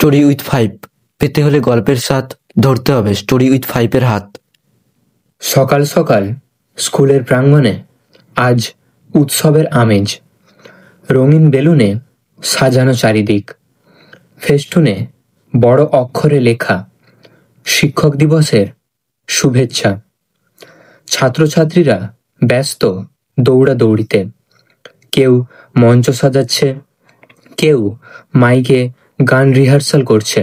Story with five পেতে হলে গল্পের স্বাদ ধরতে হবে স্টোরি উইথ ফাইভের হাত। সকাল সকাল স্কুলের প্রাঙ্গণে আজ উৎসবের আমেজ। রঙিন বেলুনে সাজানো চারিদিক, ফেস্টুনে বড় অক্ষরে লেখা শিক্ষক দিবসের শুভেচ্ছা। ছাত্রছাত্রীরা ব্যস্ত দৌড়াদৌড়িতে, কেউ মঞ্চ সাজাচ্ছে, কেউ মাইকে গান রিহার্সাল করছে,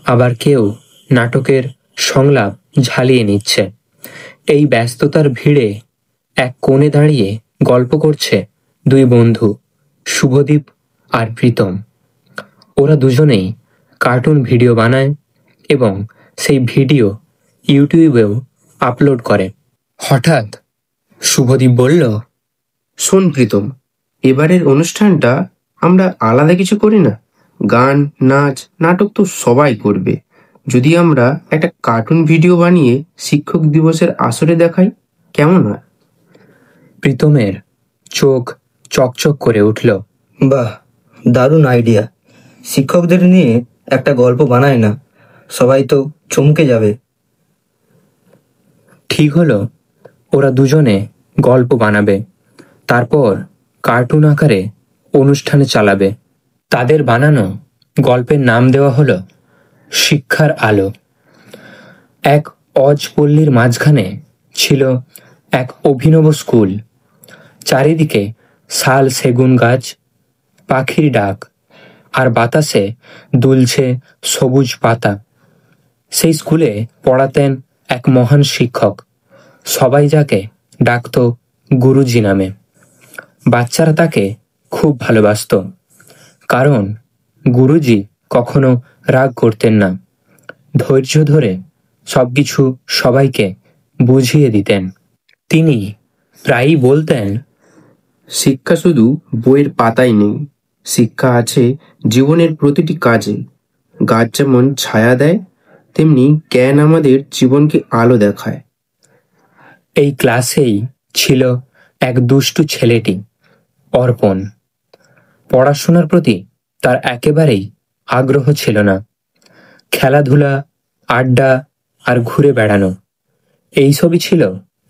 আবার কেউ নাটকের সংলাপ ঝালিয়ে নিচ্ছে। এই ব্যস্ততার ভিড়ে এক কোণে দাঁড়িয়ে গল্প করছে দুই বন্ধু, শুভদীপ আর প্রীতম। ওরা দুজনেই কার্টুন ভিডিও বানায় এবং সেই ভিডিও ইউটিউবেও আপলোড করে। হঠাৎ শুভদীপ বলল, শোন প্রীতম, এবারের অনুষ্ঠানটা আমরা আলাদা কিছু করি না? গান, নাচ, নাটক তো সবাই করবে। যদি আমরা একটা কার্টুন ভিডিও বানিয়ে শিক্ষক দিবসের আসরে দেখাই, কেমন হয়? প্রীতমের চোখ চকচক করে উঠল। বাহ, দারুণ আইডিয়া। শিক্ষকদের নিয়ে একটা গল্প বানায় না, সবাই তো চমকে যাবে। ঠিক হলো, ওরা দুজনে গল্প বানাবে, তারপর কার্টুন আকারে অনুষ্ঠানে চালাবে। তাদের বানানো গল্পের নাম দেওয়া হলো শিক্ষার আলো। এক অজ পল্লীর মাঝখানে ছিল এক অভিনব স্কুল। চারিদিকে শাল সেগুন গাছ, পাখির ডাক, আর বাতাসে দুলছে সবুজ পাতা। সেই স্কুলে পড়াতেন এক মহান শিক্ষক, সবাই যাকে ডাকত গুরুজি নামে। বাচ্চারা তাকে খুব ভালোবাসত, কারণ গুরুজি কখনো রাগ করতেন না, ধৈর্য ধরে সবকিছু সবাইকে বুঝিয়ে দিতেন। তিনি প্রায়ই বলতেন, শিক্ষা শুধু বইয়ের পাতায় নেই, শিক্ষা আছে জীবনের প্রতিটি কাজে। গাছ যেমন ছায়া দেয়, তেমনি জ্ঞান আমাদের জীবনকে আলো দেখায়। এই ক্লাসেই ছিল এক দুষ্টু ছেলেটি, অর্পণ। পড়াশোনার প্রতি তার একেবারেই আগ্রহ ছিল না। খেলাধুলা, আড্ডা আর ঘুরে বেড়ানো, এইসবই ছিল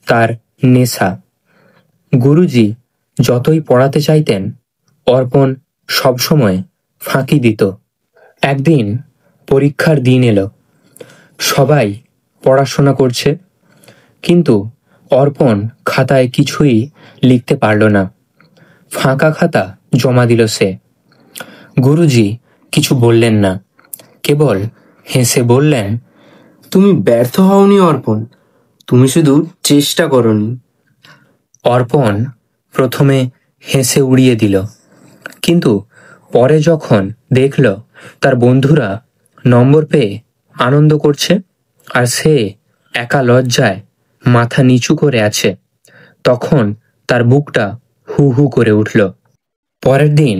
তার নেশা। গুরুজি যতই পড়াতে চাইতেন, অর্পণ সবসময় ফাঁকি দিত। একদিন পরীক্ষার দিন এলো, সবাই পড়াশোনা করছে, কিন্তু অর্পণ খাতায় কিছুই লিখতে পারল না। ফাঁকা খাতা জমা দিল সে। গুরুজি কিছু বললেন না, কেবল হেসে বললেন, তুমি ব্যর্থ হওনি অর্পণ, তুমি শুধু চেষ্টা করনি। অর্পণ প্রথমে হেসে উড়িয়ে দিল, কিন্তু পরে যখন দেখল তার বন্ধুরা নম্বর পেয়ে আনন্দ করছে আর সে একা লজ্জায় মাথা নিচু করে আছে, তখন তার বুকটা হু হু করে উঠল। পরের দিন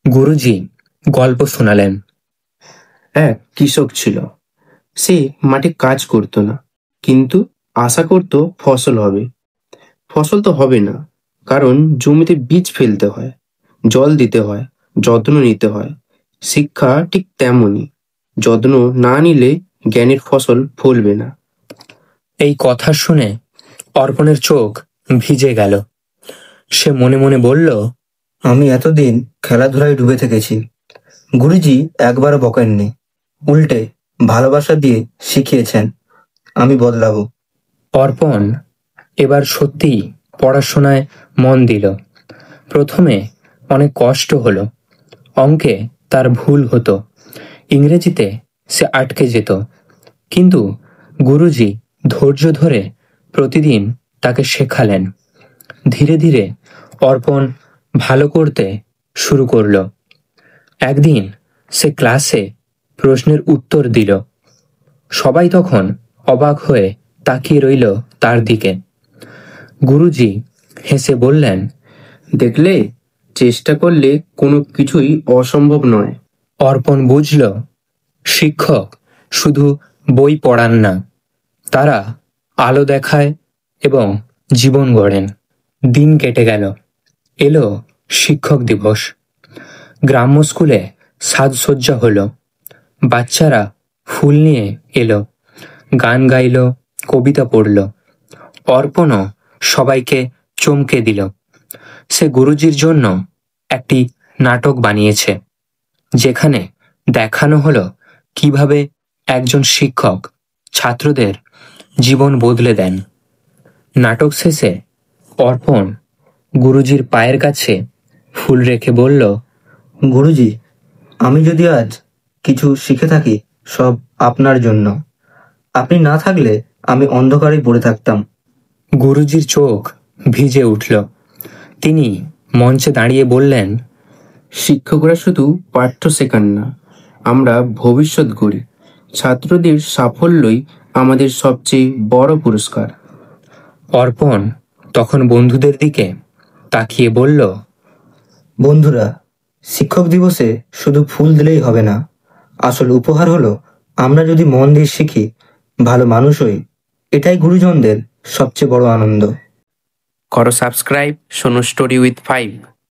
গুরুজি গল্প শোনালেন। এক কৃষক ছিল, সে মাঠে কাজ করত না, কিন্তু আশা করত ফসল হবে। ফসল তো হবে না, কারণ জমিতে বীজ ফেলতে হয়, জল দিতে হয়, যত্ন নিতে হয়। শিক্ষা ঠিক তেমনই, যত্ন না নিলে জ্ঞানের ফসল ফলবে না। এই কথা শুনে অর্পণের চোখ ভিজে গেল। সে মনে মনে বলল, আমি এতদিন খেলাধুলায় ডুবে থেকেছি, গুরুজি একবারও বকেননি, উল্টে ভালোবাসা দিয়ে শিখিয়েছেন। আমি বদলাবো। অর্পণ এবার সত্যিই পড়াশোনায় মন দিল। প্রথমে অনেক কষ্ট হলো, অঙ্কে তার ভুল হতো, ইংরেজিতে সে আটকে যেত, কিন্তু গুরুজি ধৈর্য ধরে প্রতিদিন তাকে শেখালেন। ধীরে ধীরে অর্পণ ভালো করতে শুরু করলো। একদিন সে ক্লাসে প্রশ্নের উত্তর দিল। সবাই তখন অবাক হয়ে তাকিয়ে রইল তার দিকে। গুরুজি হেসে বললেন, দেখলে, চেষ্টা করলে কোনো কিছুই অসম্ভব নয়। অর্পণ বুঝল, শিক্ষক শুধু বই পড়ান না, তারা আলো দেখায় এবং জীবন গড়েন। দিন কেটে গেল, এলো শিক্ষক দিবস। গ্রাম্য স্কুলে সাজসজ্জা হলো, বাচ্চারা ফুল নিয়ে এলো, গান গাইল, কবিতা পড়ল। অর্পণও সবাইকে চমকে দিল। সে গুরুজির জন্য একটি নাটক বানিয়েছে, যেখানে দেখানো হলো কিভাবে একজন শিক্ষক ছাত্রদের জীবন বদলে দেন। নাটক শেষে অর্পণ গুরুজির পায়ের কাছে ফুল রেখে বলল, গুরুজি, আমি যদি আজ কিছু শিখে থাকি সব আপনার জন্য। আপনি না থাকলে আমি অন্ধকারেই পড়ে থাকতাম। গুরুজির চোখ ভিজে উঠল। তিনি মঞ্চে দাঁড়িয়ে বললেন, শিক্ষকরা শুধু পাঠ্য শেখান না, আমরা ভবিষ্যৎ গড়ি। ছাত্রদের সাফল্যই আমাদের সবচেয়ে বড় পুরস্কার। অর্পণ তখন বন্ধুদের দিকে তাকিয়ে বলল, বন্ধুরা, শিক্ষক দিবসে শুধু ফুল দিলেই হবে না। আসল উপহার হলো আমরা যদি মন দিয়ে শিখি, ভালো মানুষ হই। এটাই গুরুজনদের সবচেয়ে বড় আনন্দ। করো সাবস্ক্রাইব সোনু স্টোরি উইথ 5।